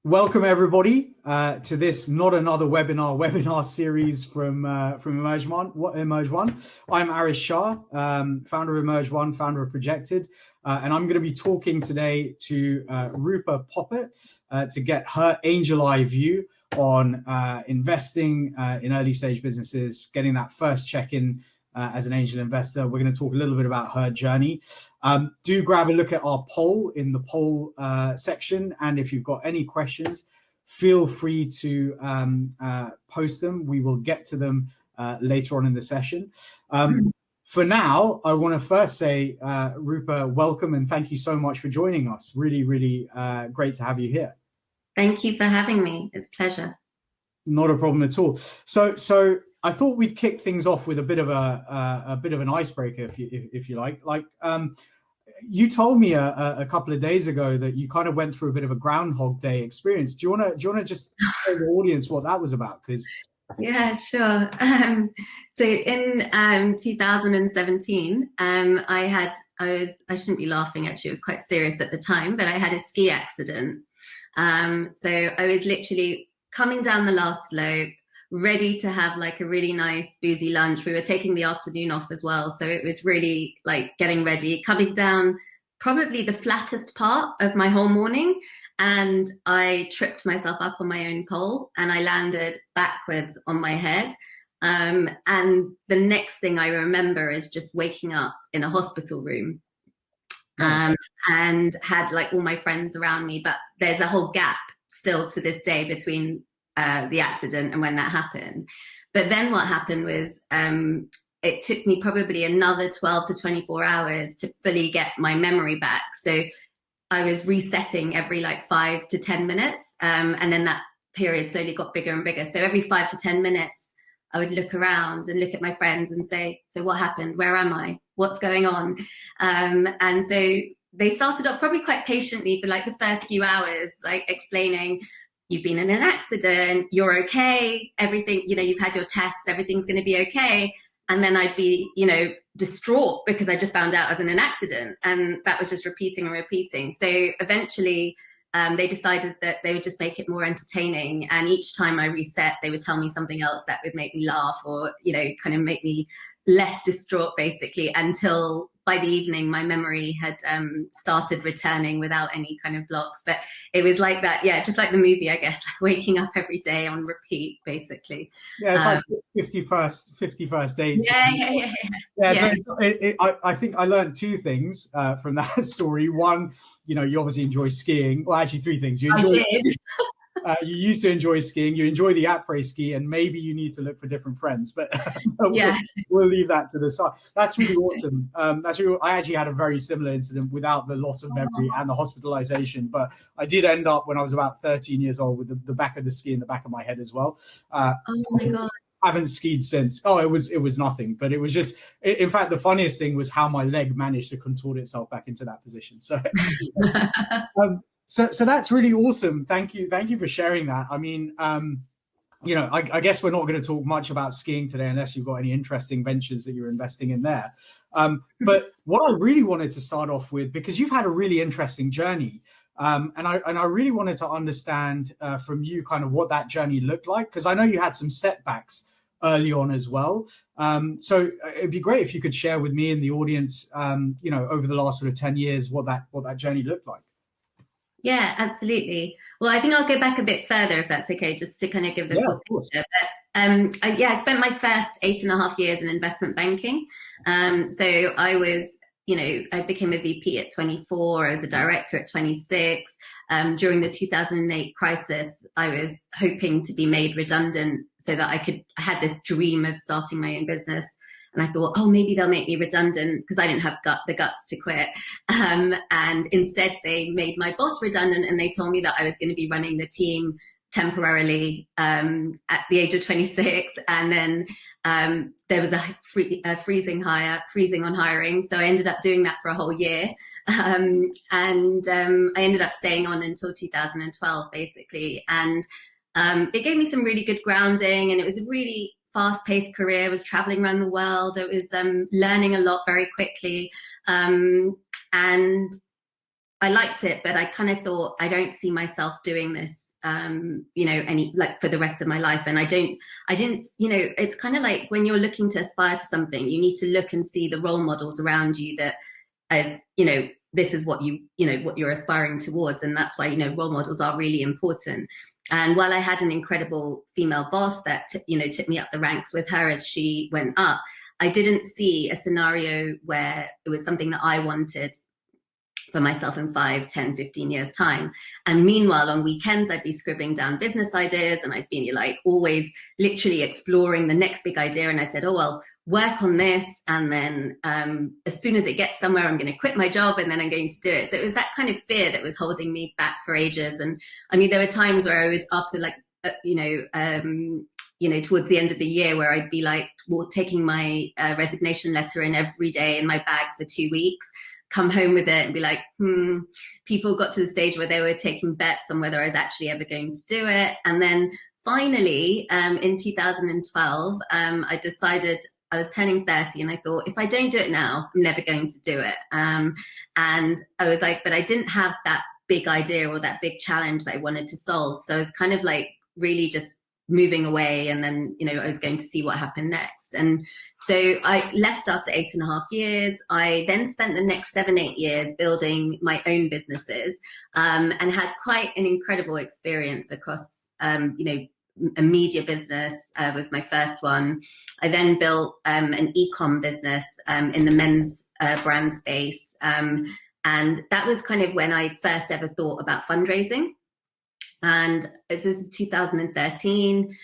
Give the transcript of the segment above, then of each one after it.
Welcome everybody to this not another webinar series from EmergeONE. I'm Aarish Shah, founder of EmergeONE, founder of Projected, and I'm going to be talking today to Rupa Popat to get her angel eye view on investing in early stage businesses, getting that first check in as an angel investor. We're going to talk a little bit about her journey. Do grab a look at our poll in the poll section. And if you've got any questions, feel free to post them. We will get to them later on in the session. For now, I want to first say, Rupa, welcome and thank you so much for joining us. Really, really great to have you here. Thank you for having me. It's a pleasure. Not a problem at all. So I thought we'd kick things off with a bit of an icebreaker, if you like. You told me a couple of days ago that you kind of went through a bit of a Groundhog Day experience. Do you wanna just tell the audience what that was about? Because yeah, sure. So in 2017, I shouldn't be laughing actually. It was quite serious at the time, but I had a ski accident. So I was literally coming down the last slope, ready to have like a really nice boozy lunch. We were taking the afternoon off as well. So it was really like getting ready, coming down probably the flattest part of my whole morning. And I tripped myself up on my own pole and I landed backwards on my head. And the next thing I remember is just waking up in a hospital room. And had like all my friends around me, but there's a whole gap still to this day between the accident and when that happened. But then what happened was it took me probably another 12 to 24 hours to fully get my memory back. So I was resetting every like 5 to 10 minutes. And then that period slowly got bigger and bigger. So every 5 to 10 minutes, I would look around and look at my friends and say, so what happened? Where am I? What's going on? And so they started off probably quite patiently for like the first few hours, like explaining, you've been in an accident, you're okay, everything, you've had your tests, everything's going to be okay. And then I'd be, distraught because I just found out I was in an accident. And that was just repeating and repeating. So eventually they decided that they would just make it more entertaining. And each time I reset, they would tell me something else that would make me laugh or, kind of make me less distraught, basically, until by the evening, my memory had started returning without any kind of blocks. But it was like that, yeah, just like the movie, I guess, like waking up every day on repeat, basically. Yeah, it's like 50 first dates. Yeah. So I think I learned two things from that story. One, you obviously enjoy skiing. Well, actually, three things. You enjoy skiing. You used to enjoy skiing. You enjoy the après ski, and maybe you need to look for different friends. But we'll leave that to the side. That's really awesome. I actually had a very similar incident without the loss of memory and the hospitalization. But I did end up when I was about 13 years old with the back of the ski in the back of my head as well. Oh my God. Haven't skied since. Oh, it was nothing, but it was just. In fact, the funniest thing was how my leg managed to contort itself back into that position. So. So that's really awesome. Thank you for sharing that. I mean, I guess we're not going to talk much about skiing today unless you've got any interesting ventures that you're investing in there. But what I really wanted to start off with, because you've had a really interesting journey, and I really wanted to understand from you kind of what that journey looked like, because I know you had some setbacks early on as well. So it'd be great if you could share with me and the audience, over the last sort of 10 years, what that journey looked like. Yeah, absolutely. Well, I think I'll go back a bit further if that's okay, just to kind of give the full picture. But I spent my first 8.5 years in investment banking. So I was, I became a VP at 24, I was a director at 26. During the 2008 crisis, I was hoping to be made redundant so that I had this dream of starting my own business. And I thought, oh, maybe they'll make me redundant because I didn't have the guts to quit. And instead, they made my boss redundant and they told me that I was going to be running the team temporarily at the age of 26. And then there was a freezing on hiring. So I ended up doing that for a whole year. And I ended up staying on until 2012, basically. And it gave me some really good grounding, and it was a really fast-paced career. I was traveling around the world. I was learning a lot very quickly. And I liked it, but I kind of thought, I don't see myself doing this any, like, for the rest of my life. And I didn't, it's kind of like when you're looking to aspire to something, you need to look and see the role models around you that, as this is what what you're aspiring towards. And that's why, role models are really important. And while I had an incredible female boss that, took me up the ranks with her as she went up, I didn't see a scenario where it was something that I wanted for myself in 5, 10, 15 years time. And meanwhile, on weekends, I'd be scribbling down business ideas, and I'd be like always literally exploring the next big idea. And I said, oh, well, work on this. And then as soon as it gets somewhere, I'm going to quit my job, and then I'm going to do it. So it was that kind of fear that was holding me back for ages. And I mean, there were times where I would, after towards the end of the year, where I'd be like, taking my resignation letter in every day in my bag for 2 weeks, come home with it and be like, people got to the stage where they were taking bets on whether I was actually ever going to do it. And then finally, in 2012, I decided, I was turning 30, and I thought, if I don't do it now, I'm never going to do it. And I was like, but I didn't have that big idea or that big challenge that I wanted to solve. So I was kind of like really just moving away, and then, I was going to see what happened next. And so I left after 8.5 years. I then spent the next 7, 8 years building my own businesses, and had quite an incredible experience across, a media business was my first one. I then built an e-com business in the men's brand space. And that was kind of when I first ever thought about fundraising. And this is 2013.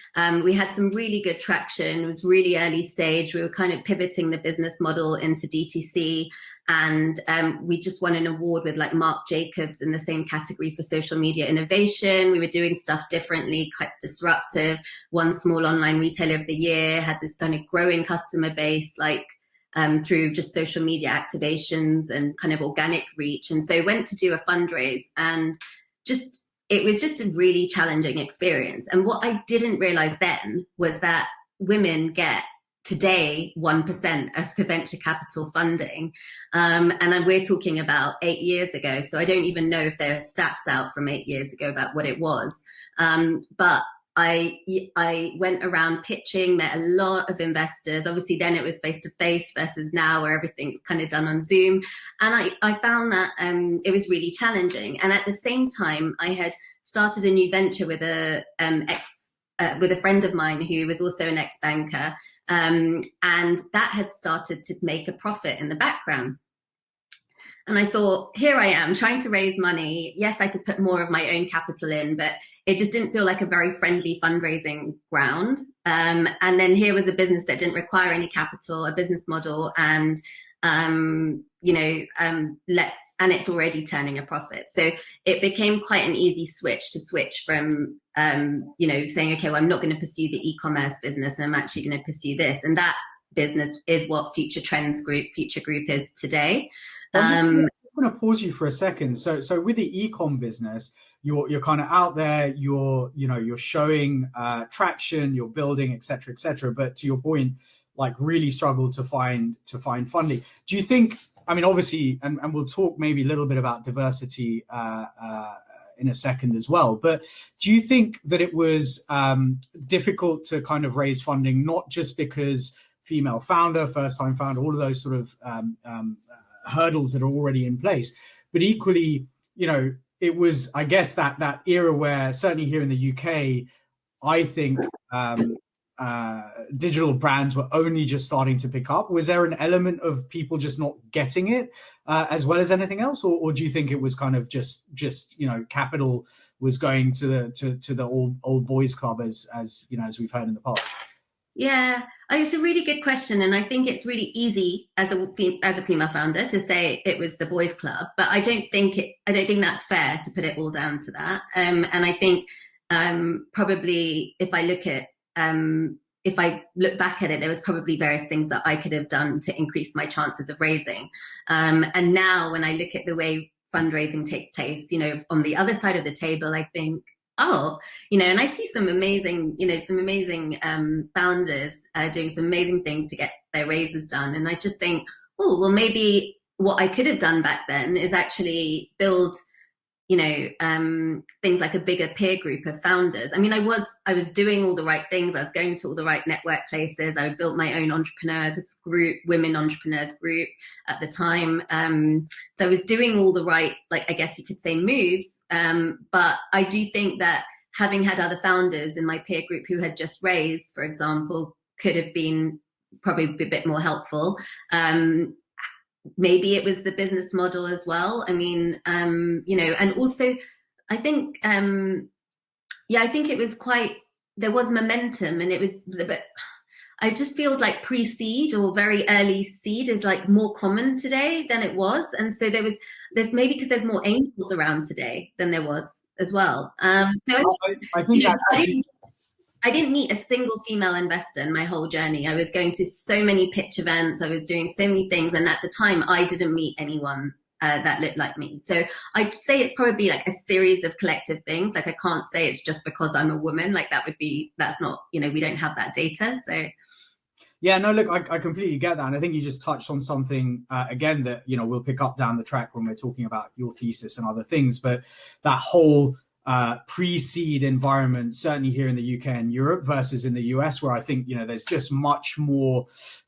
We had some really good traction. It was really early stage. We were kind of pivoting the business model into DTC. And we just won an award with like Marc Jacobs in the same category for social media innovation. We were doing stuff differently, quite disruptive. Won Small Online Retailer of the Year, had this kind of growing customer base, like through just social media activations and kind of organic reach. And so went to do a fundraise, and it was just a really challenging experience. And what I didn't realize then was that women get today 1% of the venture capital funding. And we're talking about 8 years ago. So I don't even know if there are stats out from 8 years ago about what it was. But I went around pitching, met a lot of investors. Obviously, then it was face to face versus now where everything's kind of done on Zoom. And I found that it was really challenging. And at the same time, I had started a new venture with a friend of mine who was also an ex-banker. And that had started to make a profit in the background. And I thought, here I am trying to raise money. Yes, I could put more of my own capital in, but it just didn't feel like a very friendly fundraising ground. And then here was a business that didn't require any capital, a business model, and and it's already turning a profit. So it became quite an easy switch from saying, okay, well, I'm not going to pursue the e-commerce business, and I'm actually going to pursue this. And that business is what Future Group is today. I'm just going to pause you for a second. So with the e-com business, you're kind of out there, you're showing traction, you're building, et cetera, but to your point, like really struggle to find funding. Do you think, I mean, obviously, and we'll talk maybe a little bit about diversity in a second as well, but do you think that it was difficult to kind of raise funding, not just because female founder, first time founder, all of those sort of hurdles that are already in place, but equally, it was, I guess, that era where certainly here in the UK, I think digital brands were only just starting to pick up. Was there an element of people just not getting it as well as anything else, or do you think it was kind of just capital was going to the old boys club as we've heard in the past? Yeah, it's a really good question, and I think it's really easy as a female founder to say it was the boys' club, but I don't think that's fair to put it all down to that. And I think probably if I look back at it, there was probably various things that I could have done to increase my chances of raising. And now when I look at the way fundraising takes place, on the other side of the table, I think, and I see some amazing founders doing some amazing things to get their raises done. And I just think, maybe what I could have done back then is actually build things like a bigger peer group of founders. I mean, I was doing all the right things. I was going to all the right network places. I built my own entrepreneurs group, women entrepreneurs group at the time. So I was doing all the right, like, I guess you could say, moves. But I do think that having had other founders in my peer group who had just raised, for example, could have been probably a bit more helpful. Maybe it was the business model as well. I mean, and also I think, I think it was there was momentum, and it was, but it just feels like pre-seed or very early seed is like more common today than it was. And so there's maybe because there's more angels around today than there was as well. So I think I didn't meet a single female investor in my whole journey. I was going to so many pitch events. I was doing so many things. And at the time, I didn't meet anyone that looked like me. So I'd say it's probably like a series of collective things. Like, I can't say it's just because I'm a woman. Like, that's not, we don't have that data. So. Yeah, no, look, I completely get that. And I think you just touched on something, again, that, we'll pick up down the track when we're talking about your thesis and other things. But that whole pre-seed environment, certainly here in the UK and Europe versus in the US, where I think, there's just much more,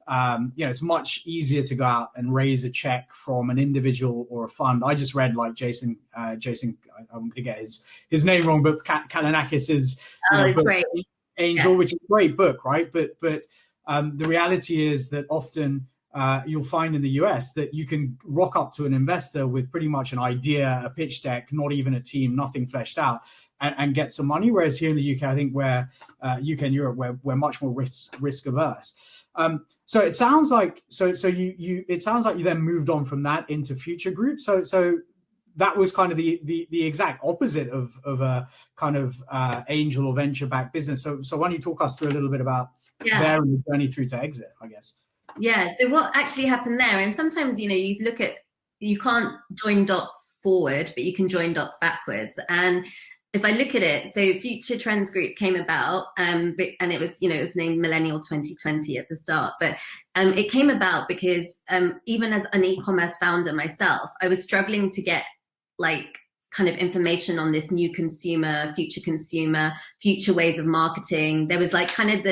it's much easier to go out and raise a check from an individual or a fund. I just read, like, Jason, I'm going to get his name wrong, but Kalinakis's book, great. Angel, which is a great book, right? But the reality is that often you'll find in the US that you can rock up to an investor with pretty much an idea, a pitch deck, not even a team, nothing fleshed out, and get some money. Whereas here in the UK, I think UK and Europe, we're much more risk averse. So it sounds like it sounds like you then moved on from that into Future Group. So that was kind of the exact opposite of a kind of angel or venture backed business. So why don't you talk us through a little bit about there and the journey through to exit, I guess. Yeah. So what actually happened there, and sometimes, you can't join dots forward, but you can join dots backwards. And if I look at it, so Future Trends Group came about, and it was named Millennial 2020 at the start, but it came about because even as an e-commerce founder myself, I was struggling to get like kind of information on this new consumer, future ways of marketing. There was like kind of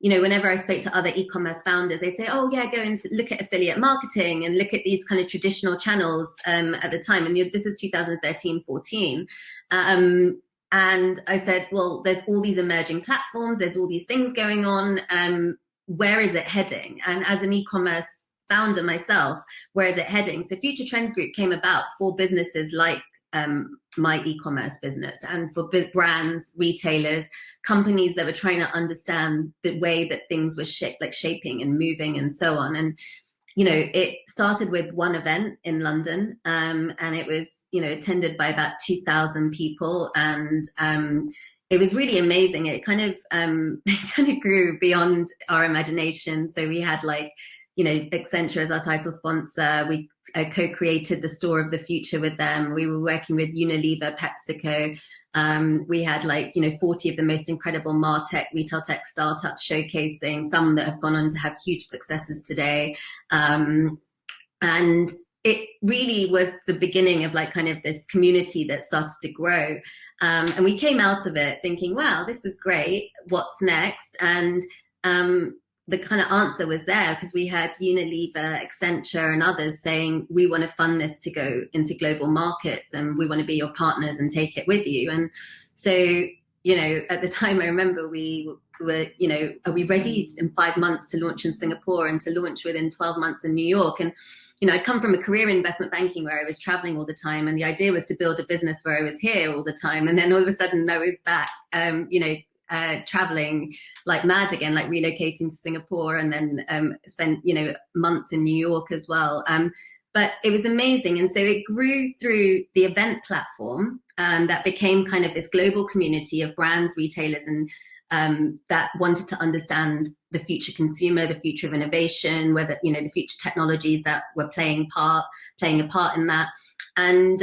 whenever I spoke to other e-commerce founders, they'd say, oh yeah, go and look at affiliate marketing and look at these kind of traditional channels at the time. And this is 2013, 14. And I said, well, there's all these emerging platforms. There's all these things going on. Where is it heading? And as an e-commerce founder myself, where is it heading? So Future Trends Group came about for businesses like my e-commerce business, and for brands, retailers, companies that were trying to understand the way that things were shaping and moving and so on. And it started with one event in London, and it was attended by about 2,000 people, and it was really amazing. It kind of grew beyond our imagination. So we had Accenture as our title sponsor. We co-created the store of the future with them. We were working with Unilever, PepsiCo. We had 40 of the most incredible MarTech, retail tech startups showcasing, some that have gone on to have huge successes today. And it really was the beginning of this community that started to grow. And we came out of it thinking, wow, this is great. What's next? And the kind of answer was there because we had Unilever, Accenture and others saying, we want to fund this to go into global markets and we want to be your partners and take it with you. And so, at the time I remember we were, are we ready in 5 months to launch in Singapore and to launch within 12 months in New York? And, I'd come from a career in investment banking where I was traveling all the time. And the idea was to build a business where I was here all the time. And then all of a sudden I was back, traveling like mad again, like relocating to Singapore, and then spent months in New York as well. But it was amazing, and so it grew through the event platform that became kind of this global community of brands, retailers, and that wanted to understand the future consumer, the future of innovation, whether the future technologies that were playing a part in that. And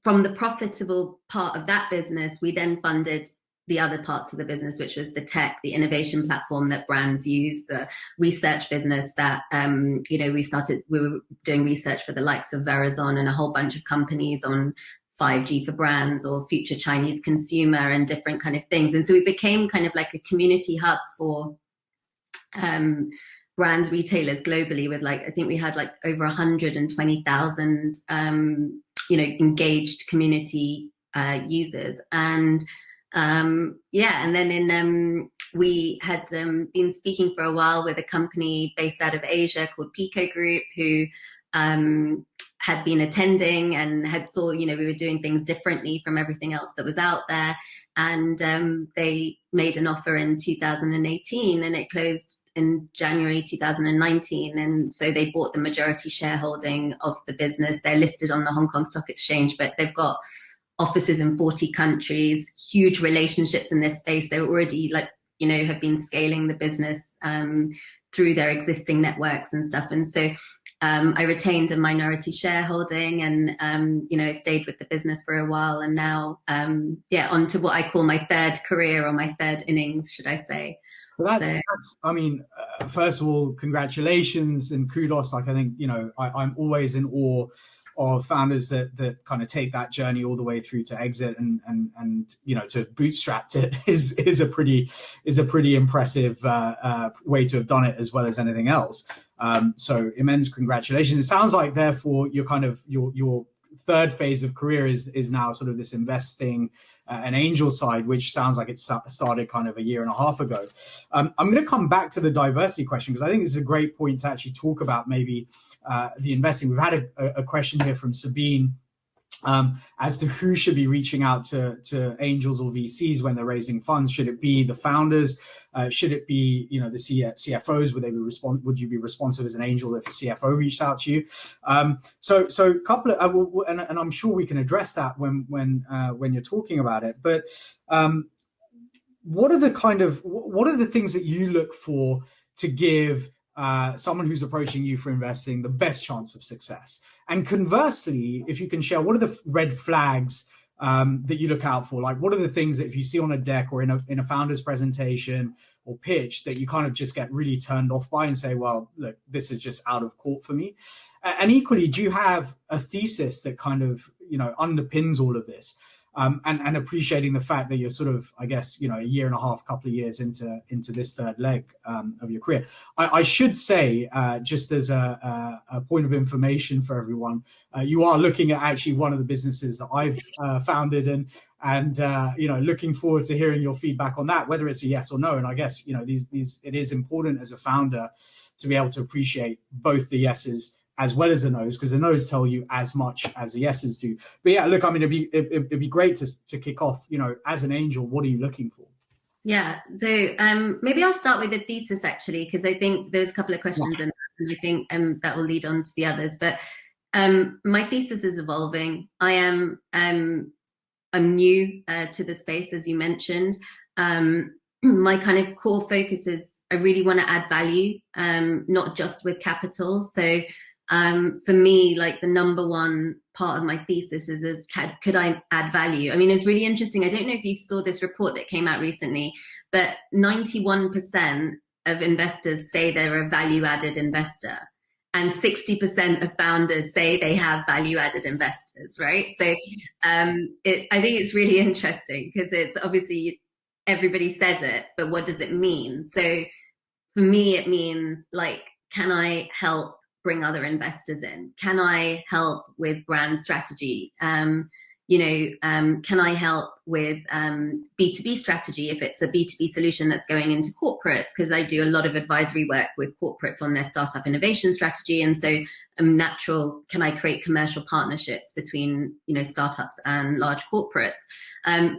from the profitable part of that business, we then funded the other parts of the business, which was the tech, the innovation platform that brands use, the research business that, we were doing research for the likes of Verizon and a whole bunch of companies on 5G for brands or future Chinese consumer and different kind of things. And so we became kind of like a community hub for brands, retailers globally, with like, I think we had like over 120,000 engaged community users. And and then we had been speaking for a while with a company based out of Asia called Pico Group, who had been attending and had saw, we were doing things differently from everything else that was out there. And they made an offer in 2018 and it closed in January 2019. And so they bought the majority shareholding of the business. They're listed on the Hong Kong Stock Exchange, but they've got offices in 40 countries, huge relationships in this space. They're already have been scaling the business through their existing networks and stuff. And so I retained a minority shareholding and, stayed with the business for a while. And now, on to what I call my third career, or my third innings, should I say. Well, that's I mean, first of all, congratulations and kudos. Like, I think, I'm always in awe of founders that kind of take that journey all the way through to exit and to bootstrap it is a pretty impressive way to have done it, as well as anything else. So immense congratulations. It sounds like, therefore, you're kind of your third phase of career is now sort of this investing and angel side, which sounds like it started kind of a year and a half ago. I'm going to come back to the diversity question, because I think this is a great point to actually talk about maybe the investing. We've had a question here from Sabine as to who should be reaching out to angels or VCs when they're raising funds. Should it be the founders? Should it be the CFOs? Would you be responsive as an angel if a CFO reached out to you? So a couple of and I'm sure we can address that when you're talking about it. But what are the things that you look for to give someone who's approaching you for investing the best chance of success? And conversely, if you can share, what are the red flags that you look out for? Like, what are the things that if you see on a deck or in a founder's presentation or pitch that you kind of just get really turned off by and say, well, look, this is just out of court for me? And equally, do you have a thesis that kind of, underpins all of this? And appreciating the fact that you're sort of, I guess, a year and a half, couple of years into this third leg of your career. I should say, just as a point of information for everyone, you are looking at actually one of the businesses that I've founded, and looking forward to hearing your feedback on that, whether it's a yes or no. And I guess, it is important as a founder to be able to appreciate both the yeses as well as the no's, because the no's tell you as much as the yeses do. But yeah, look, I mean, it'd be great to kick off, as an angel, what are you looking for? Yeah, so maybe I'll start with the thesis, actually, because I think there's a couple of questions in that, and I think that will lead on to the others. But my thesis is evolving. I'm new to the space, as you mentioned. My kind of core focus is I really want to add value, not just with capital. So for me, like, the number one part of my thesis is could I add value? I mean, it's really interesting. I don't know if you saw this report that came out recently, but 91% of investors say they're a value-added investor, and 60% of founders say they have value-added investors, right? So I think it's really interesting, because it's obviously everybody says it, but what does it mean? So for me, it means, like, can I help bring other investors in? Can I help with brand strategy? Can I help with B2B strategy if it's a B2B solution that's going into corporates? Because I do a lot of advisory work with corporates on their startup innovation strategy. And so can I create commercial partnerships between, startups and large corporates?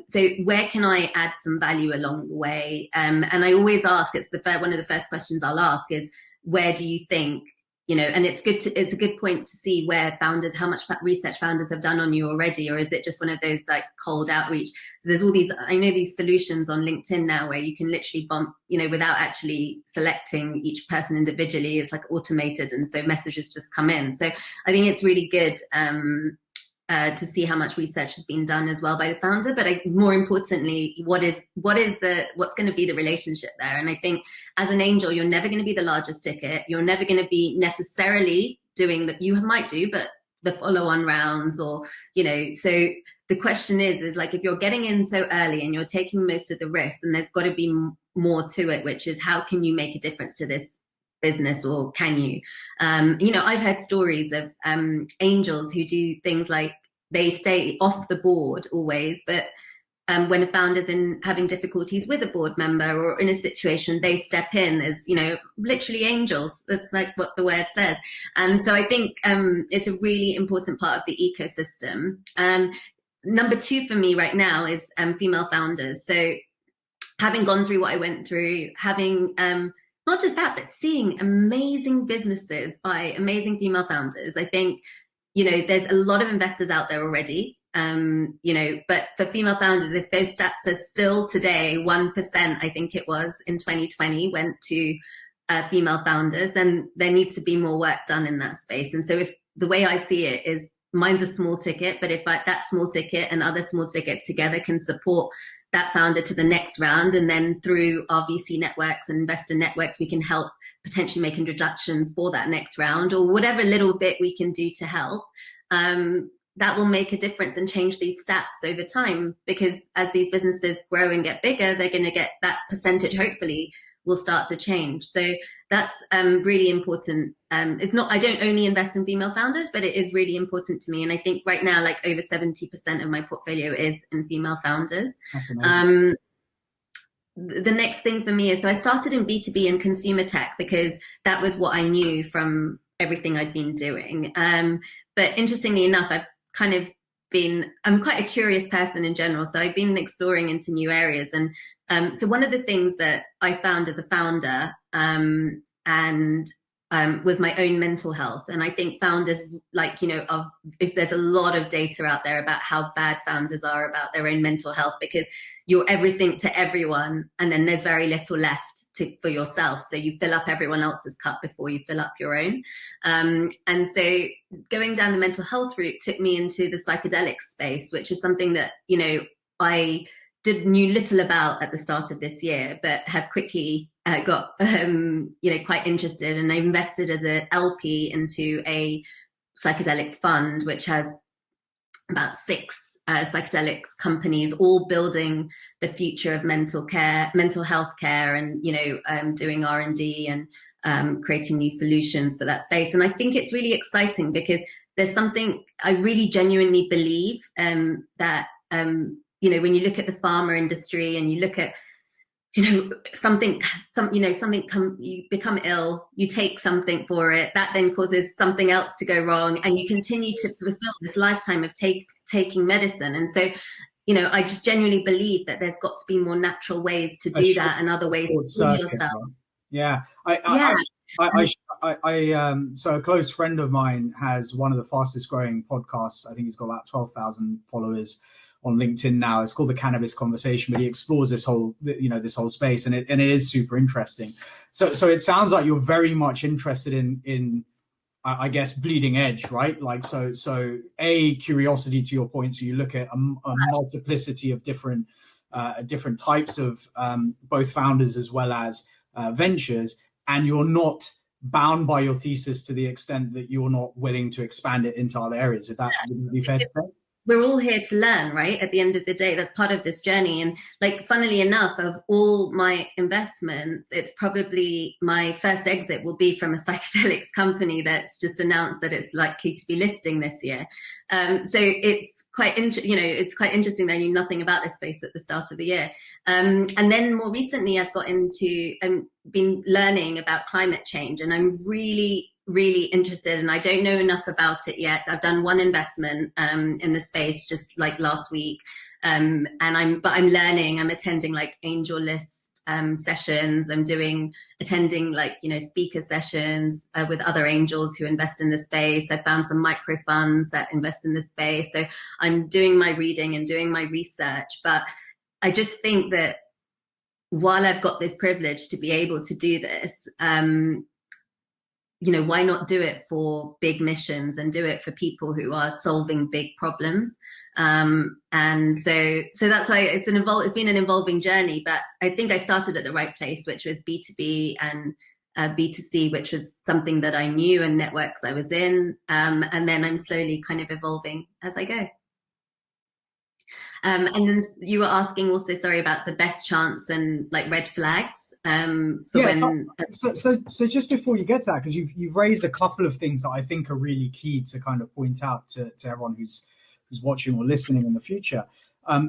So where can I add some value along the way? And I always ask, one of the first questions I'll ask is, where do you think, and it's a good point to see where founders, how much research founders have done on you already, or is it just one of those like cold outreach? There's all these, I know these solutions on LinkedIn now where you can literally bump, without actually selecting each person individually. It's like automated, and so messages just come in. So I think it's really good to see how much research has been done as well by the founder, but more importantly, what's going to be the relationship there? And I think as an angel, you're never going to be the largest ticket. You're never going to be necessarily doing that. You might do, but the follow-on rounds, or, you know, so the question is like, if you're getting in so early and you're taking most of the risk, then there's got to be more to it, which is how can you make a difference to this business, or can you? You know, I've heard stories of angels who do things like they stay off the board always, but when a founder's having difficulties with a board member or in a situation, they step in as, you know, literally angels. That's like what the word says. And so I think it's a really important part of the ecosystem. Number two for me right now is female founders. So having gone through what I went through, having not just that, but seeing amazing businesses by amazing female founders, I think, you know, there's a lot of investors out there already. You know, but for female founders, if those stats are still today 1%, I think it was in 2020, went to female founders, then there needs to be more work done in that space. And so if the way I see it is, mine's a small ticket, but if that small ticket and other small tickets together can support that founder to the next round, and then through our VC networks and investor networks, we can help potentially make introductions for that next round, or whatever little bit we can do to help, that will make a difference and change these stats over time. Because as these businesses grow and get bigger, they're going to get that percentage, hopefully, will start to change. So that's really important. It's not, I don't only invest in female founders, but it is really important to me. And I think right now, like over 70% of my portfolio is in female founders. That's amazing. The next thing for me is, so I started in B2B and consumer tech because that was what I knew from everything I'd been doing. But interestingly enough, I'm quite a curious person in general. So I've been exploring into new areas. And so one of the things that I found as a founder was my own mental health. And I think founders, like, you know, if there's a lot of data out there about how bad founders are about their own mental health, because you're everything to everyone, and then there's very little left for yourself. So you fill up everyone else's cup before you fill up your own. And so going down the mental health route took me into the psychedelic space, which is something that, you know, I knew little about at the start of this year, but have quickly got, you know, quite interested. And I invested as an LP into a psychedelics fund, which has about 6 psychedelics companies, all building the future of mental health care, and, you know, doing R&D and creating new solutions for that space. And I think it's really exciting because there's something I really genuinely believe that, you know, when you look at the pharma industry and you look at, you know, you become ill, you take something for it, that then causes something else to go wrong, and you continue to fulfill this lifetime of taking medicine. And so, you know, I just genuinely believe that there's got to be more natural ways to do that, and other ways to heal yourself. Yeah. So a close friend of mine has one of the fastest growing podcasts. I think he's got about 12,000 followers on LinkedIn now. It's called The Cannabis Conversation, but he explores this whole space, and it is super interesting. So it sounds like you're very much interested in I guess bleeding edge, right? Like, so a curiosity, to your point. So you look at a multiplicity of different types of both founders as well as ventures, and you're not bound by your thesis to the extent that you're not willing to expand it into other areas. Would that be fair to say? We're all here to learn, right? At the end of the day, that's part of this journey. And like, funnily enough, of all my investments, it's probably my first exit will be from a psychedelics company that's just announced that it's likely to be listing this year. So it's quite it's quite interesting that I knew nothing about this space at the start of the year. And then more recently, I've got into and been learning about climate change, and I'm really interested, and I don't know enough about it yet. I've done one investment in the space just like last week, and I'm learning. I'm attending like angel list sessions. I'm attending like, you know, speaker sessions with other angels who invest in the space. I found some micro funds that invest in the space. So I'm doing my reading and doing my research. But I just think that while I've got this privilege to be able to do this, you know, why not do it for big missions and do it for people who are solving big problems? And so that's why it's been an evolving journey, but I think I started at the right place, which was B2B and B2C, which was something that I knew and networks I was in. And then I'm slowly kind of evolving as I go. And then you were asking also, sorry, about the best chance and like red flags. So just before you get to that, because you've raised a couple of things that I think are really key to kind of point out to everyone who's watching or listening in the future.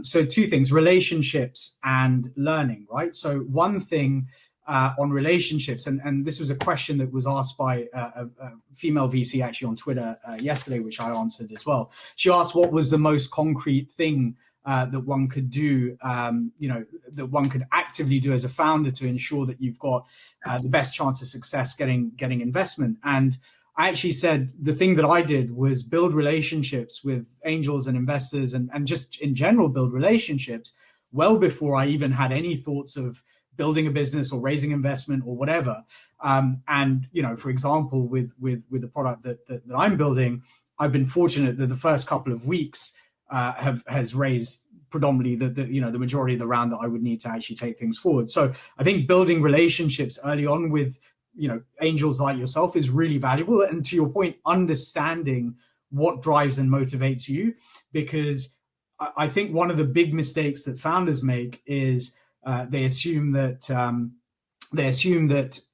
So two things: relationships and learning, right? So one thing on relationships, and this was a question that was asked by a female VC actually on Twitter yesterday, which I answered as well. She asked what was the most concrete thing that one could do, that one could actively do as a founder to ensure that you've got the best chance of success getting investment. And I actually said the thing that I did was build relationships with angels and investors and just in general build relationships well before I even had any thoughts of building a business or raising investment or whatever. And, for example, with the product that I'm building, I've been fortunate that the first couple of weeks has raised predominantly the majority of the round that I would need to actually take things forward. So I think building relationships early on with angels like yourself is really valuable. And to your point, understanding what drives and motivates you, because I think one of the big mistakes that founders make is they assume that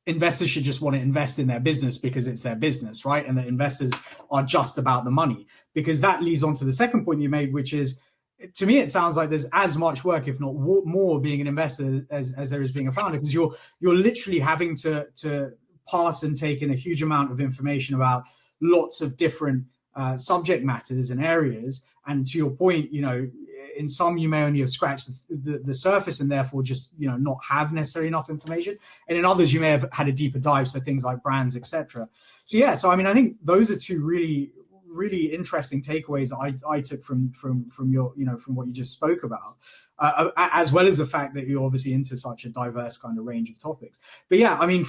investors should just want to invest in their business because it's their business, right? And that investors are just about the money, because that leads on to the second point you made, which is, to me, it sounds like there's as much work, if not more, being an investor as there is being a founder, because you're literally having to pass and take in a huge amount of information about lots of different subject matters and areas. And to your point, in some you may only have scratched the surface and therefore just not have necessarily enough information, and in others you may have had a deeper dive, so things like brands, etc. So I mean, I think those are two really interesting takeaways that I took from your from what you just spoke about, as well as the fact that you're obviously into such a diverse kind of range of topics. But yeah, I mean,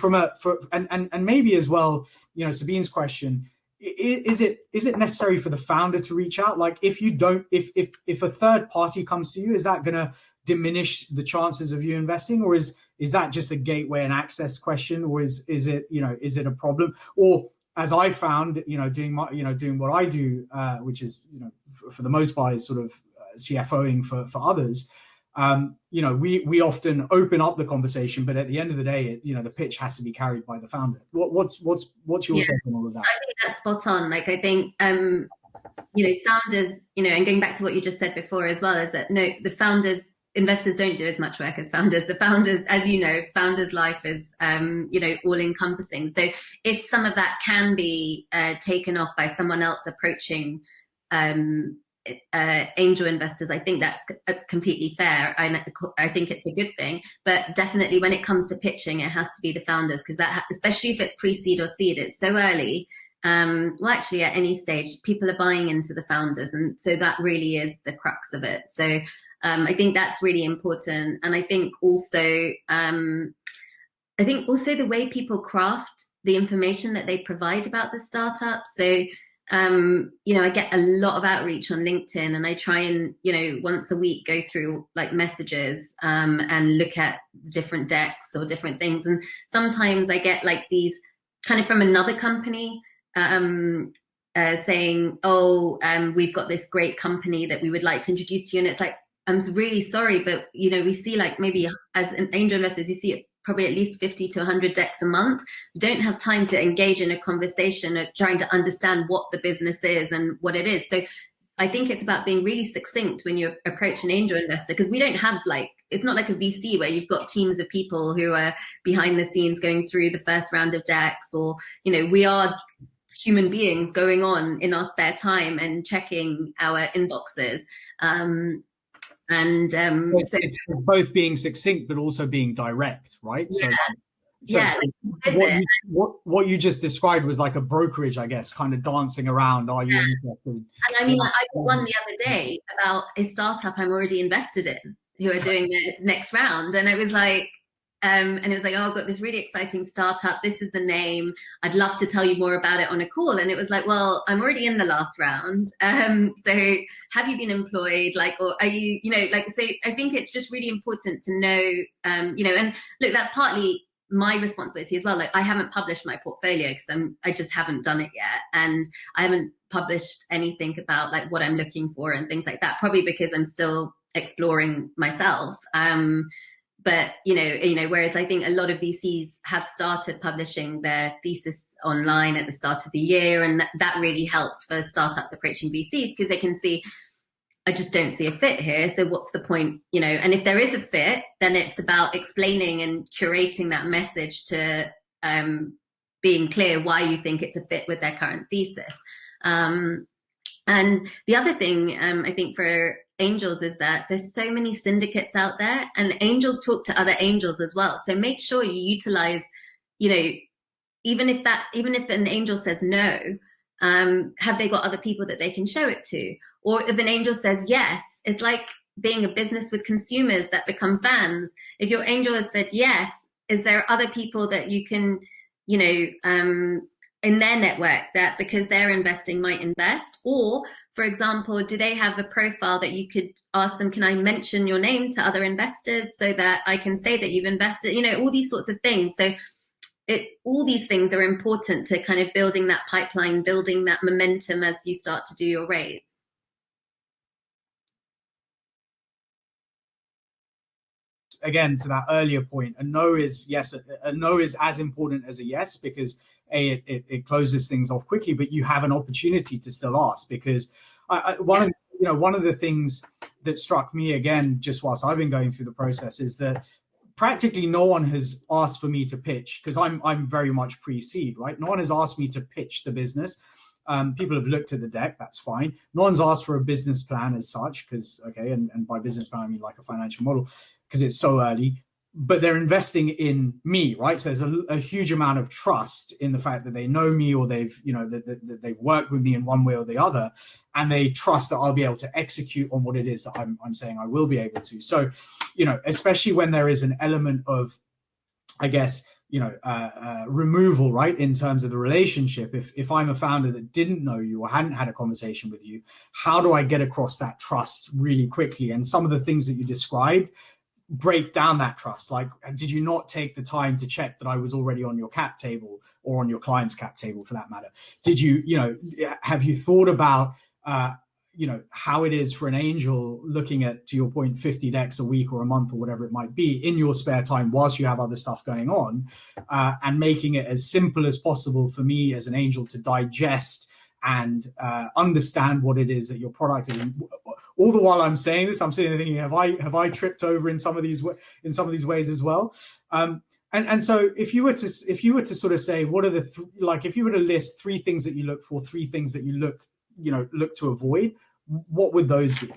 and maybe as well, Sabine's question, is it necessary for the founder to reach out? Like, if a third party comes to you, is that going to diminish the chances of you investing, or is that just a gateway and access question, or is it a problem? Or as I found, doing what I do, which is for the most part is sort of CFOing for others. We often open up the conversation, but at the end of the day, the pitch has to be carried by the founder. What's your take on all of that? I think that's spot on. Like, I think, founders, and going back to what you just said before as well, is that investors don't do as much work as founders. The founders, as founders' life is, all encompassing. So if some of that can be taken off by someone else approaching angel investors, I think that's completely fair. I think it's a good thing, but definitely when it comes to pitching, it has to be the founders, because especially if it's pre-seed or seed, it's so early. Well, actually, at any stage, people are buying into the founders, and so that really is the crux of it. So I think that's really important, and I think also the way people craft the information that they provide about the startup. So I get a lot of outreach on LinkedIn, and I try and, once a week go through like messages and look at different decks or different things. And sometimes I get like these kind of from another company saying, we've got this great company that we would like to introduce to you. And it's like, I'm really sorry, but, we see like maybe as an angel investors, you see probably at least 50 to 100 decks a month. You don't have time to engage in a conversation of trying to understand what the business is and what it is. So I think it's about being really succinct when you approach an angel investor, because we don't have it's not like a VC where you've got teams of people who are behind the scenes going through the first round of decks, or, we are human beings going on in our spare time and checking our inboxes. It's both being succinct but also being direct, right? Yeah. What you just described was like a brokerage, I guess, kind of dancing around. Are you interested? And I mean, I got one the other day about a startup I'm already invested in who are doing the next round, and it was like, I've got this really exciting startup. This is the name. I'd love to tell you more about it on a call. And it was like, well, I'm already in the last round. So have you been employed? Or are you, so I think it's just really important to know, and look, that's partly my responsibility as well. Like, I haven't published my portfolio because I just haven't done it yet, and I haven't published anything about like what I'm looking for and things like that, probably because I'm still exploring myself. But whereas I think a lot of VCs have started publishing their thesis online at the start of the year, and that really helps for startups approaching VCs, because they can see, I just don't see a fit here, so what's the point? And if there is a fit, then it's about explaining and curating that message to being clear why you think it's a fit with their current thesis. And the other thing, I think, for angels is that there's so many syndicates out there, and angels talk to other angels as well. So make sure you utilize, even if an angel says no, have they got other people that they can show it to? Or if an angel says yes, it's like being a business with consumers that become fans. If your angel has said yes, is there other people that you can, in their network that, because they're investing, might invest? Or, for example, do they have a profile that you could ask them, can I mention your name to other investors so that I can say that you've invested? All these sorts of things. So all these things are important to kind of building that pipeline, building that momentum as you start to do your raise. Again, to that earlier point, a no is yes. A no is as important as a yes, because it closes things off quickly, but you have an opportunity to still ask. Because one of the things that struck me, again, just whilst I've been going through the process, is that practically no one has asked for me to pitch, because I'm very much pre-seed, right? No one has asked me to pitch the business. People have looked at the deck, that's fine. No one's asked for a business plan as such, because, okay, and by business plan I mean like a financial model, because it's so early. But they're investing in me, right? So there's a huge amount of trust in the fact that they know me, or they've, that they've worked with me in one way or the other, and they trust that I'll be able to execute on what it is that I'm saying I will be able to. So, especially when there is an element of, I guess, removal, right, in terms of the relationship. If I'm a founder that didn't know you or hadn't had a conversation with you, how do I get across that trust really quickly? And some of the things that you described break down that trust. Like, did you not take the time to check that I was already on your cap table, or on your client's cap table for that matter? Did you, have you thought about, how it is for an angel looking at, to your point, 50 decks a week or a month or whatever it might be in your spare time whilst you have other stuff going on, and making it as simple as possible for me as an angel to digest and understand what it is that your product is. All the while I'm saying this, I'm sitting there thinking, have I tripped over in some of these ways as well? And so if you were to sort of say, what are the if you were to list 3 things that you look for, 3 things that you look to avoid, what would those be?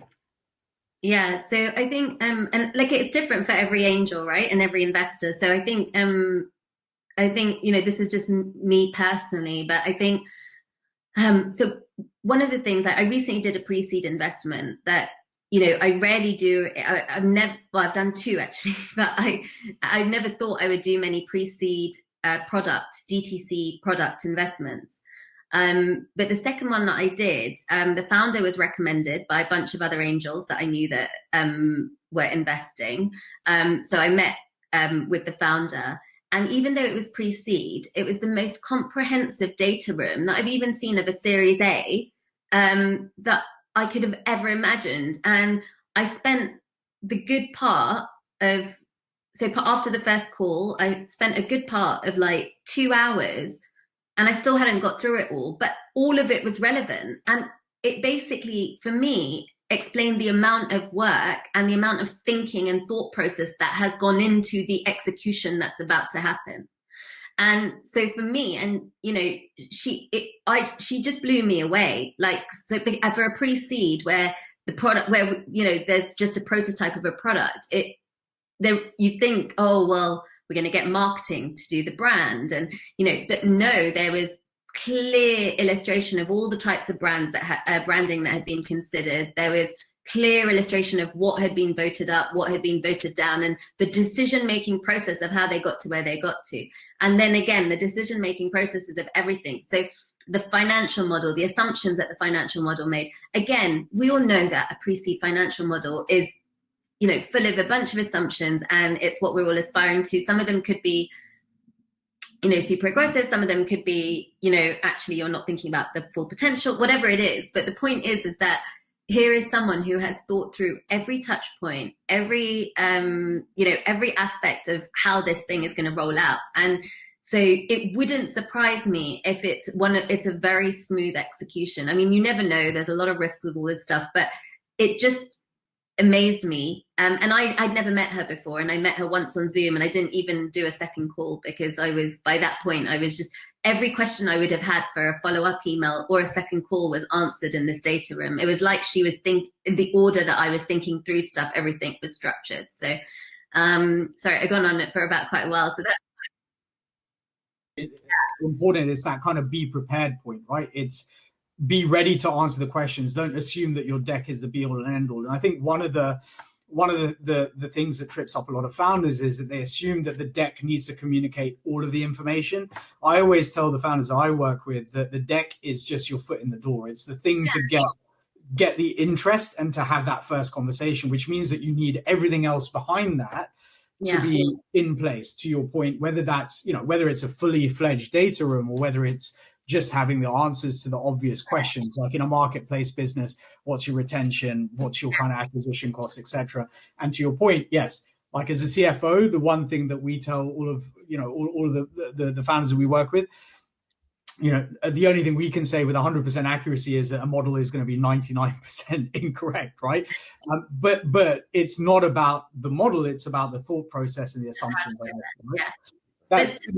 Yeah, so I think and like, it's different for every angel, right, and every investor. So I think this is just me personally, but I think so one of the things, I recently did a pre-seed investment that, I rarely do. I've done 2 actually, but I never thought I would do many pre-seed DTC product investments. But the second one that I did, the founder was recommended by a bunch of other angels that I knew that were investing. So I met with the founder. And even though it was pre-seed, it was the most comprehensive data room that I've even seen of a Series A that I could have ever imagined. And I spent the good part of, after the first call, I spent a good part of like 2 hours, and I still hadn't got through it all, but all of it was relevant. And it basically, for me, explained the amount of work and the amount of thinking and thought process that has gone into the execution that's about to happen. And so for me, and she just blew me away. Like, so for a pre-seed where the product, where there's just a prototype of a product, you think, oh well, we're going to get marketing to do the brand, and but no, there was clear illustration of all the types of brands that branding that had been considered. There was clear illustration of what had been voted up, what had been voted down, and the decision-making process of how they got to where they got to. And then again, the decision-making processes of everything. So the financial model, the assumptions that the financial model made. Again, we all know that a pre-seed financial model is, full of a bunch of assumptions, and it's what we're all aspiring to. Some of them could be super aggressive. Some of them could be, actually you're not thinking about the full potential, whatever it is. But the point is that here is someone who has thought through every touch point, every aspect of how this thing is going to roll out. And so it wouldn't surprise me if it's a very smooth execution. I mean, you never know. There's a lot of risks with all this stuff, but it just amazed me. And I'd never met her before, and I met her once on Zoom, and I didn't even do a second call because by that point, I was just, every question I would have had for a follow-up email or a second call was answered in this data room. It was like she was in the order that I was thinking through stuff, everything was structured. So, sorry, I've gone on it for about quite a while. So important is that kind of be prepared point, right? It's be ready to answer the questions. Don't assume that your deck is the be all and end all. And I think one of the things that trips up a lot of founders is that they assume that the deck needs to communicate all of the information. I always tell the founders I work with that the deck is just your foot in the door. It's the thing to get the interest and to have that first conversation, which means that you need everything else behind that to be in place. To your point, whether that's, whether it's a fully fledged data room or whether it's just having the answers to the obvious questions, like in a marketplace business, what's your retention, what's your kind of acquisition costs, etc. And to your point, yes, like as a CFO, the one thing that we tell all of the founders that we work with, the only thing we can say with 100% accuracy is that a model is going to be 99% incorrect, right? But it's not about the model; it's about the thought process and the assumptions. Right? But back to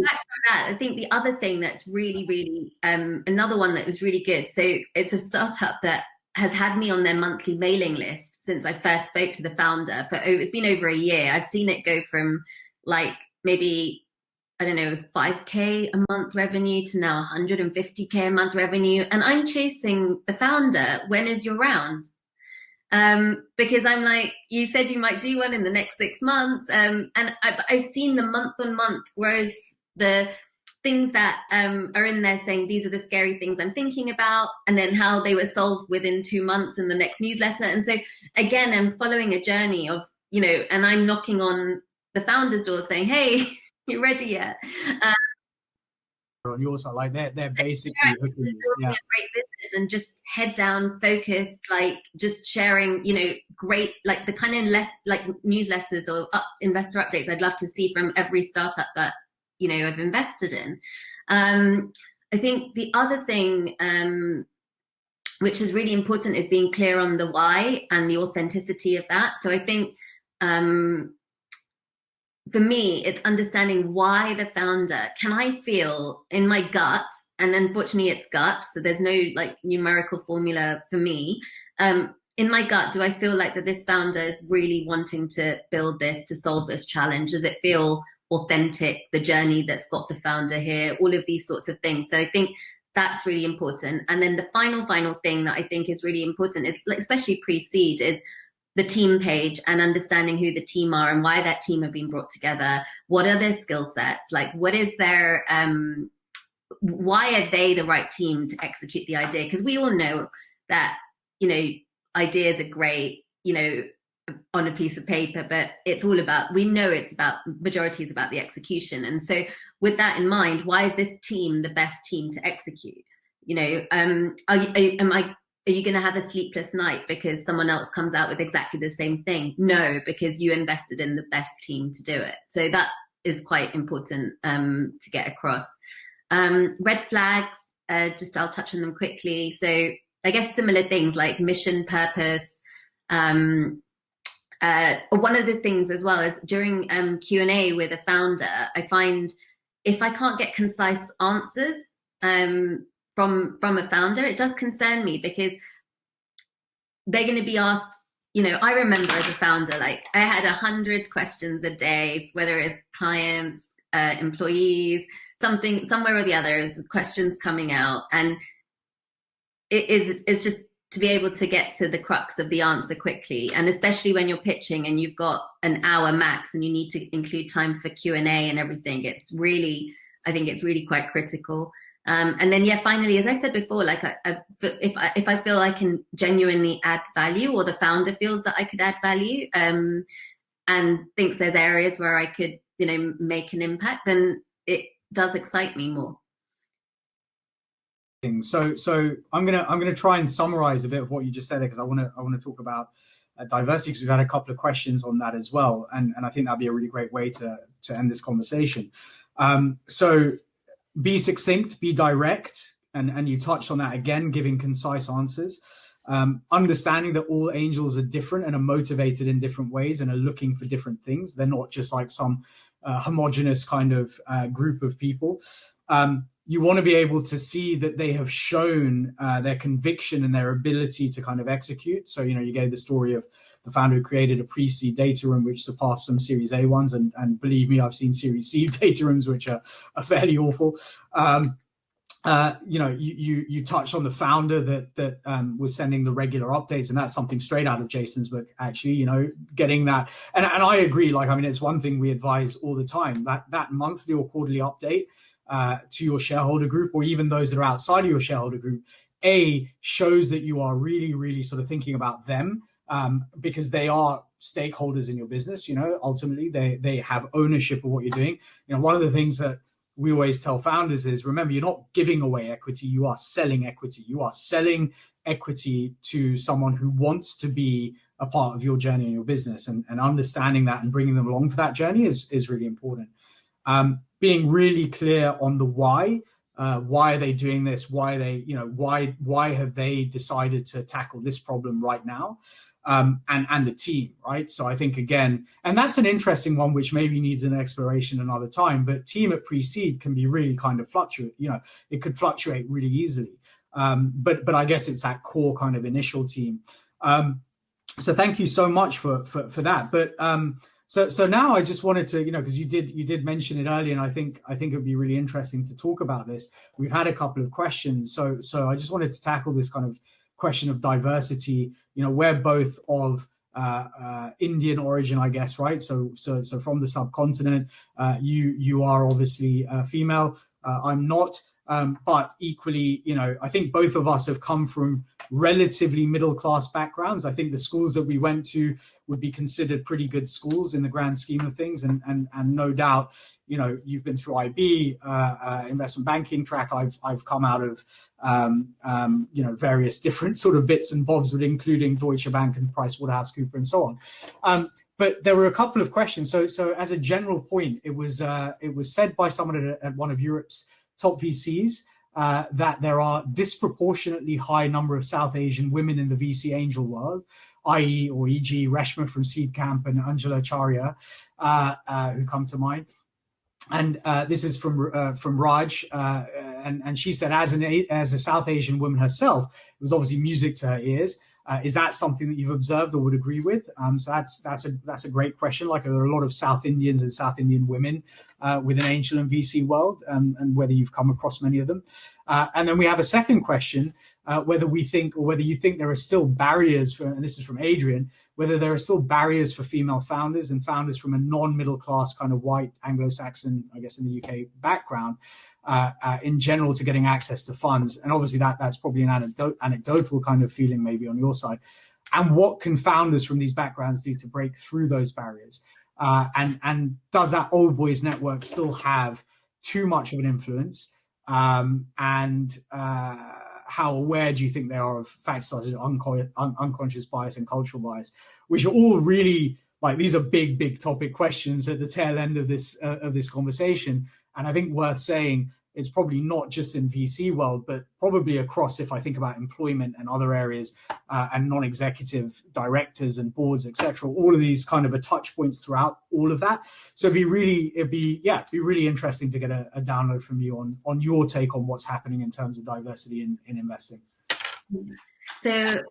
that, I think the other thing that's really, really, another one that was really good. So it's a startup that has had me on their monthly mailing list since I first spoke to the founder. It's been over a year. I've seen it go from like maybe, I don't know, it was 5K a month revenue to now 150K a month revenue. And I'm chasing the founder. When is your round? Because I'm like, you said you might do one in the next 6 months. And I've seen the month-on-month growth, the things that are in there saying, these are the scary things I'm thinking about, and then how they were solved within 2 months in the next newsletter. And so, again, I'm following a journey of, and I'm knocking on the founder's door saying, hey, you ready yet? On your side, like they're basically building a great business and just head down, focused, like just sharing, great, like the kind of newsletters or investor updates I'd love to see from every startup that I've invested in. I think the other thing which is really important is being clear on the why and the authenticity of that. So I think for me, it's understanding why the founder, can I feel in my gut, and unfortunately it's gut, so there's no like numerical formula for me. In my gut, do I feel like that this founder is really wanting to build this, to solve this challenge? Does it feel authentic, the journey that's got the founder here, all of these sorts of things. So I think that's really important. And then the final thing that I think is really important is, especially pre-seed, is the team page and understanding who the team are and why that team have been brought together. What are their skill sets? Like, what is their, why are they the right team to execute the idea? Because we all know that, ideas are great, on a piece of paper, but it's all about, majority is about the execution. And so with that in mind, why is this team the best team to execute? Are you going to have a sleepless night because someone else comes out with exactly the same thing? No, because you invested in the best team to do it. So that is quite important to get across. Red flags, I'll touch on them quickly. So I guess similar things like mission, purpose. One of the things as well is during Q&A with a founder, I find if I can't get concise answers, from a founder, it does concern me, because they're going to be asked, I remember as a founder, like I had 100 questions a day, whether it's clients, employees, somewhere or the other, is questions coming out. And it's just to be able to get to the crux of the answer quickly. And especially when you're pitching and you've got an hour max and you need to include time for Q&A and everything, I think it's really quite critical. And then, finally, as I said before, like if I feel I can genuinely add value, or the founder feels that I could add value, and thinks there's areas where I could, make an impact, then does excite me more. So I'm gonna try and summarize a bit of what you just said there, because I want to talk about diversity, because we've had a couple of questions on that as well, and I think that'd be a really great way to end this conversation. So be succinct, be direct, and you touched on that again, giving concise answers. Understanding that all angels are different and are motivated in different ways and are looking for different things. They're not just like some homogenous kind of group of people. You want to be able to see that they have shown their conviction and their ability to kind of execute. So, you gave the story of the founder who created a pre-seed data room which surpassed some Series A ones. And believe me, I've seen Series C data rooms which are fairly awful. You touched on the founder that was sending the regular updates, and that's something straight out of Jason's book, actually, getting that. And I agree, it's one thing we advise all the time, that monthly or quarterly update to your shareholder group, or even those that are outside of your shareholder group, shows that you are really, really sort of thinking about them, because they are stakeholders in your business. Ultimately they have ownership of what you're doing. One of the things that we always tell founders is, remember, you're not giving away equity, you are selling equity. You are selling equity to someone who wants to be a part of your journey in your business, and understanding that and bringing them along for that journey is really important. Being really clear on the why are they doing this? Why have they decided to tackle this problem right now? And the team, right? So I think, again, and that's an interesting one, which maybe needs an exploration another time, but team at pre-seed can be really kind of fluctuate, it could fluctuate really easily. But I guess it's that core kind of initial team. So thank you so much for that. But so now I just wanted to, because you did mention it earlier, and I think it would be really interesting to talk about this. We've had a couple of questions, so I just wanted to tackle this kind of question of diversity. We're both of Indian origin, I guess, right? So from the subcontinent. You are obviously female. I'm not. But equally, I think both of us have come from relatively middle-class backgrounds. I think the schools that we went to would be considered pretty good schools in the grand scheme of things. And no doubt, you've been through IB, investment banking track. I've come out of, various different sort of bits and bobs, including Deutsche Bank and PricewaterhouseCoopers and so on. But there were a couple of questions. So as a general point, it was said by someone at one of Europe's top VCs that there are disproportionately high number of South Asian women in the VC angel world, i.e. or e.g. Reshma from Seed Camp and Angela Acharya, who come to mind. And this is from Raj, and she said, as a South Asian woman herself, it was obviously music to her ears. Is that something that you've observed or would agree with? So that's a great question. Like, there are a lot of South Indians and South Indian women within angel and VC world, and whether you've come across many of them. And then we have a second question, whether you think there are still barriers for, and this is from Adrian, whether there are still barriers for female founders and founders from a non-middle class kind of white Anglo-Saxon, I guess in the UK, background, in general, to getting access to funds. And obviously that's probably an anecdotal kind of feeling maybe on your side. And what can founders from these backgrounds do to break through those barriers? And does that old boys network still have too much of an influence? And how aware do you think they are of factors such as unconscious bias and cultural bias, which are all really, like, these are big topic questions at the tail end of this conversation. And I think worth saying, it's probably not just in VC world, but probably across, if I think about employment and other areas, and non-executive directors and boards, etc. All of these kind of touch points throughout all of that. So it'd be really interesting to get a download from you on your take on what's happening in terms of diversity in investing. So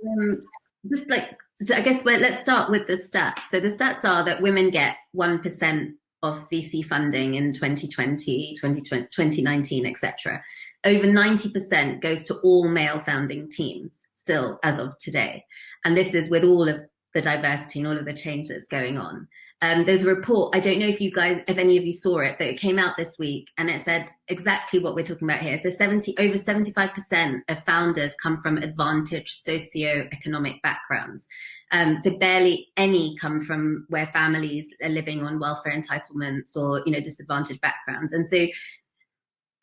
I guess let's start with the stats. So the stats are that women get 1% of VC funding in 2020, 2019, etc. Over 90% goes to all male founding teams still as of today. And this is with all of the diversity and all of the change that's going on. There's a report, I don't know if any of you saw it, but it came out this week and it said exactly what we're talking about here. So over 75% of founders come from advantaged socioeconomic backgrounds. So barely any come from where families are living on welfare entitlements or, disadvantaged backgrounds. And so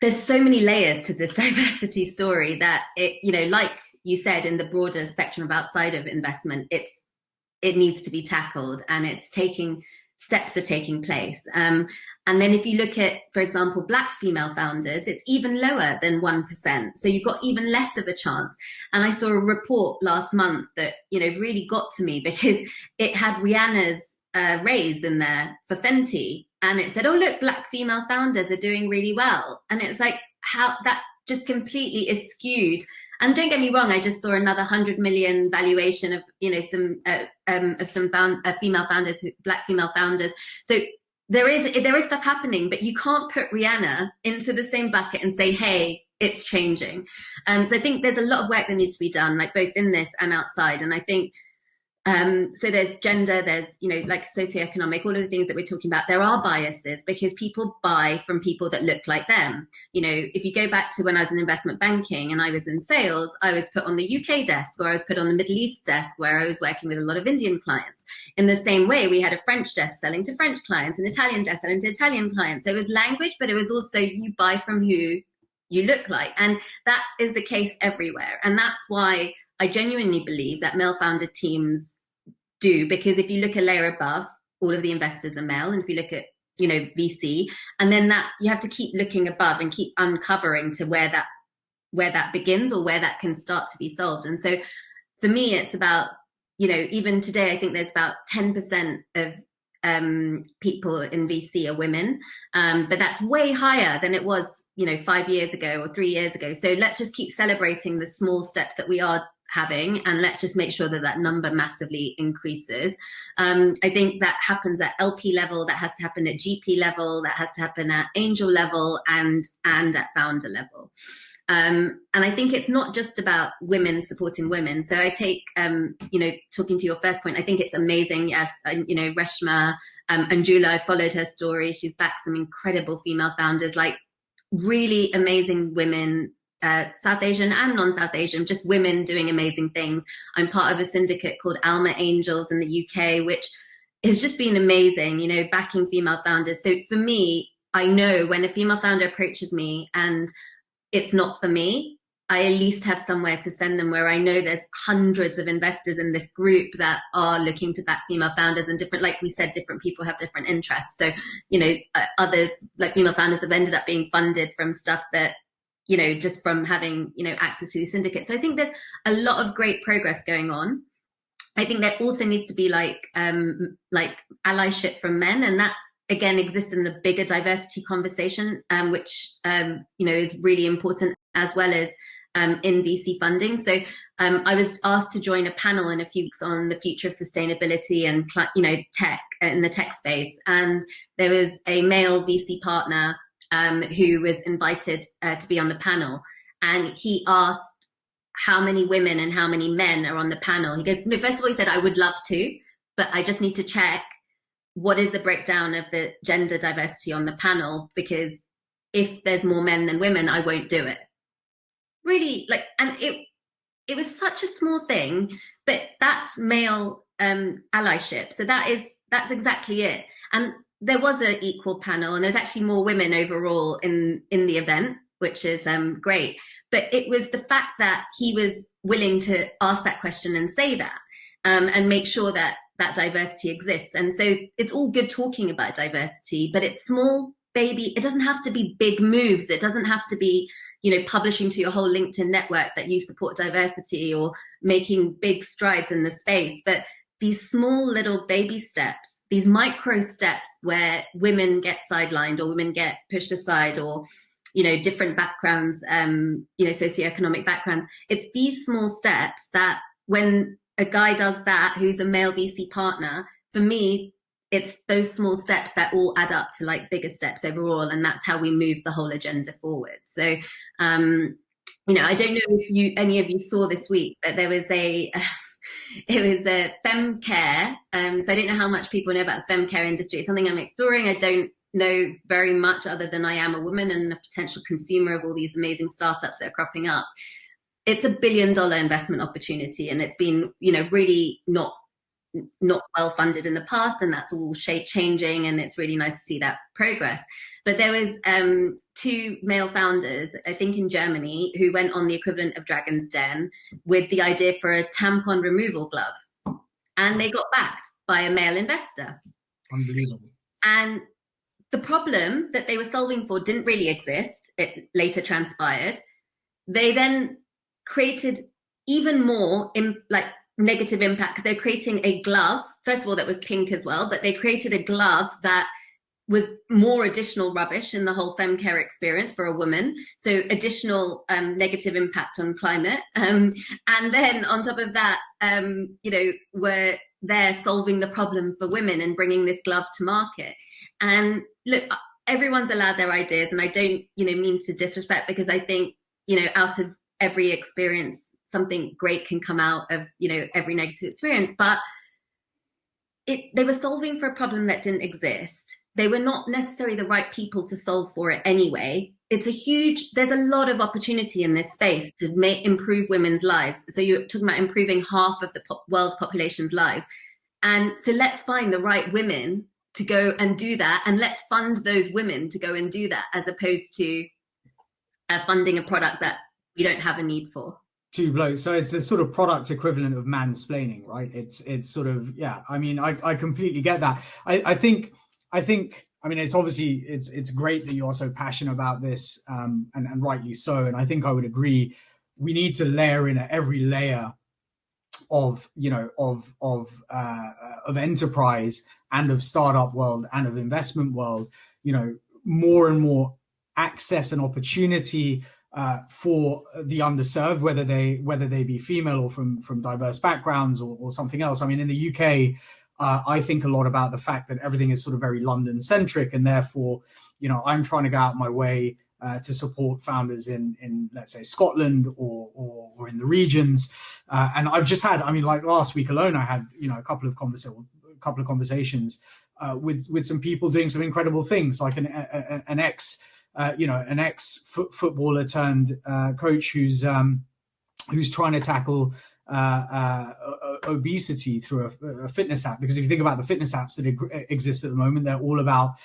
there's so many layers to this diversity story that it, you know, like you said, in the broader spectrum of outside of investment, it needs to be tackled, and steps are taking place. And then if you look at, for example, Black female founders, it's even lower than 1%. So you've got even less of a chance. And I saw a report last month that, you know, really got to me, because it had Rihanna's raise in there for Fenty. And it said, oh, look, Black female founders are doing really well. And it's like, how that just completely is skewed. And don't get me wrong, I just saw another 100 million valuation of, you know, some female founders, Black female founders. So there is stuff happening, but you can't put Rihanna into the same bucket and say, hey, it's changing. So I think there's a lot of work that needs to be done, like both in this and outside. And I think so there's gender, there's, you know, like socioeconomic, all of the things that we're talking about. There are biases because people buy from people that look like them. You know, if you go back to when I was in investment banking and I was in sales, I was put on the UK desk, or I was put on the Middle East desk where I was working with a lot of Indian clients. In the same way, we had a French desk selling to French clients, an Italian desk selling to Italian clients. So it was language, but it was also you buy from who you look like. And that is the case everywhere. And that's why I genuinely believe that male-founded teams do, because if you look a layer above, all of the investors are male. And if you look at, you know, VC, and then that you have to keep looking above and keep uncovering to where that begins, or where that can start to be solved. And so for me, it's about, you know, even today, I think there's about 10% of people in VC are women, but that's way higher than it was, you know, 5 years ago or 3 years ago. So let's just keep celebrating the small steps that we are having, and let's just make sure that that number massively increases. I think that happens at LP level, that has to happen at GP level, that has to happen at angel level, and at founder level. And I think it's not just about women supporting women. So I take, you know, talking to your first point, I think it's amazing. Yes, you know, Reshma Anjula, I followed her story. She's backed some incredible female founders, like really amazing women, South Asian and non-South Asian, just women doing amazing things. I'm part of a syndicate called Alma Angels in the UK, which has just been amazing, you know, backing female founders. So for me, I know when a female founder approaches me and it's not for me, I at least have somewhere to send them, where I know there's hundreds of investors in this group that are looking to back female founders, and different, like we said, different people have different interests. So, you know, other like female founders have ended up being funded from stuff that, you know, just from having, you know, access to these syndicates. So I think there's a lot of great progress going on. I think there also needs to be like allyship from men, and that again exists in the bigger diversity conversation, which you know, is really important, as well as in VC funding. So I was asked to join a panel in a few weeks on the future of sustainability and, you know, tech in the tech space, and there was a male VC partner who was invited to be on the panel, and he asked how many women and how many men are on the panel. He goes, first of all, he said, I would love to, but I just need to check what is the breakdown of the gender diversity on the panel, because if there's more men than women, I won't do it. Really, like, and it was such a small thing, but that's male allyship. So that's exactly it. And there was an equal panel, and there's actually more women overall in the event, which is great. But it was the fact that he was willing to ask that question and say that, and make sure that that diversity exists. And so it's all good talking about diversity, but it's small, baby. It doesn't have to be big moves. It doesn't have to be, you know, publishing to your whole LinkedIn network that you support diversity, or making big strides in the space. But these small little baby steps, these micro steps where women get sidelined or women get pushed aside, or, you know, different backgrounds, you know, socioeconomic backgrounds. It's these small steps that when a guy does that, who's a male VC partner, for me, it's those small steps that all add up to like bigger steps overall. And that's how we move the whole agenda forward. So, you know, I don't know if any of you saw this week, but there was it was a femcare. So I don't know how much people know about the femcare industry. It's something I'm exploring. I don't know very much, other than I am a woman and a potential consumer of all these amazing startups that are cropping up. It's $1 billion investment opportunity, and it's been, you know, really not well funded in the past, and that's all changing, and it's really nice to see that progress. But there was two male founders, I think in Germany, who went on the equivalent of Dragon's Den with the idea for a tampon removal glove. And they got backed by a male investor. Unbelievable. And the problem that they were solving for didn't really exist. It later transpired. They then created even more negative impact because they're creating a glove, first of all, that was pink as well, but they created a glove that was more additional rubbish in the whole femcare experience for a woman. So additional negative impact on climate. And then on top of that, we're there solving the problem for women and bringing this glove to market. And look, everyone's allowed their ideas, and I don't, mean to disrespect, because I think, out of every experience, something great can come out of, every negative experience. But they were solving for a problem that didn't exist. They were not necessarily the right people to solve for it anyway. There's a lot of opportunity in this space to improve women's lives. So you're talking about improving half of the world's population's lives. And so let's find the right women to go and do that. And let's fund those women to go and do that, as opposed to funding a product that we don't have a need for. Two blokes. So it's the sort of product equivalent of mansplaining, right? It's sort of, yeah. I mean, I completely get that. I think, it's obviously, it's great that you're so passionate about this, and rightly so. And I think I would agree. We need to layer in at every layer of enterprise and of startup world and of investment world, more and more access and opportunity for the underserved, whether they be female or from diverse backgrounds or something else. I mean, in the UK, I think a lot about the fact that everything is sort of very London centric, and therefore, I'm trying to go out my way to support founders in let's say Scotland or in the regions. And I've just had, like last week alone, I had a couple of conversations with some people doing some incredible things, like an ex footballer turned coach who's trying to tackle obesity through a fitness app. Because if you think about the fitness apps that exist at the moment, they're all about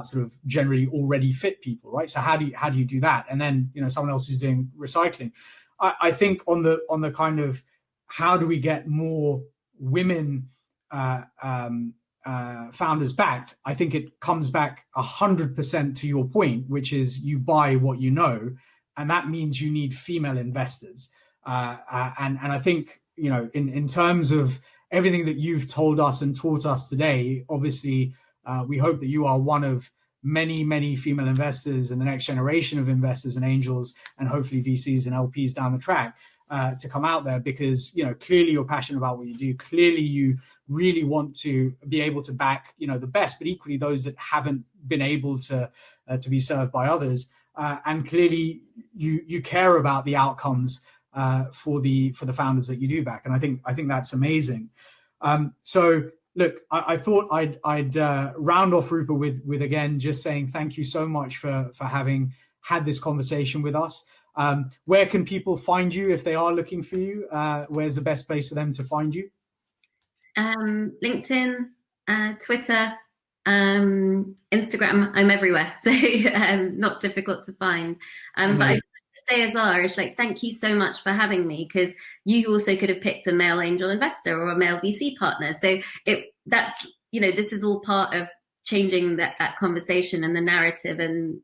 sort of generally already fit people, right? So how do you do that? And then someone else who's doing recycling. I think on the kind of how do we get more women founders backed, I think it comes back 100% to your point, which is you buy what you know, and that means you need female investors. And I think in terms of everything that you've told us and taught us today, obviously we hope that you are one of many female investors and the next generation of investors and angels, and hopefully VCs and LPs down the track to come out there, because clearly you're passionate about what you do. Clearly you really want to be able to back the best, but equally those that haven't been able to be served by others. And clearly you care about the outcomes for the founders that you do back, and I think that's amazing. So look, I thought I'd round off, Rupa, with again just saying thank you so much for having had this conversation with us. Where can people find you if they are looking for you? Where's the best place for them to find you? LinkedIn, Twitter, Instagram. I'm everywhere, so not difficult to find. But I say as well, Aarish, thank you so much for having me, because you also could have picked a male angel investor or a male VC partner. So this is all part of changing that conversation and the narrative. And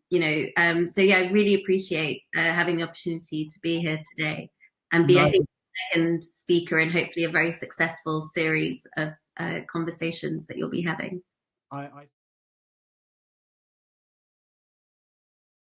so yeah, I really appreciate having the opportunity to be here today and be, I think, the second speaker in hopefully a very successful series of conversations that you'll be having. I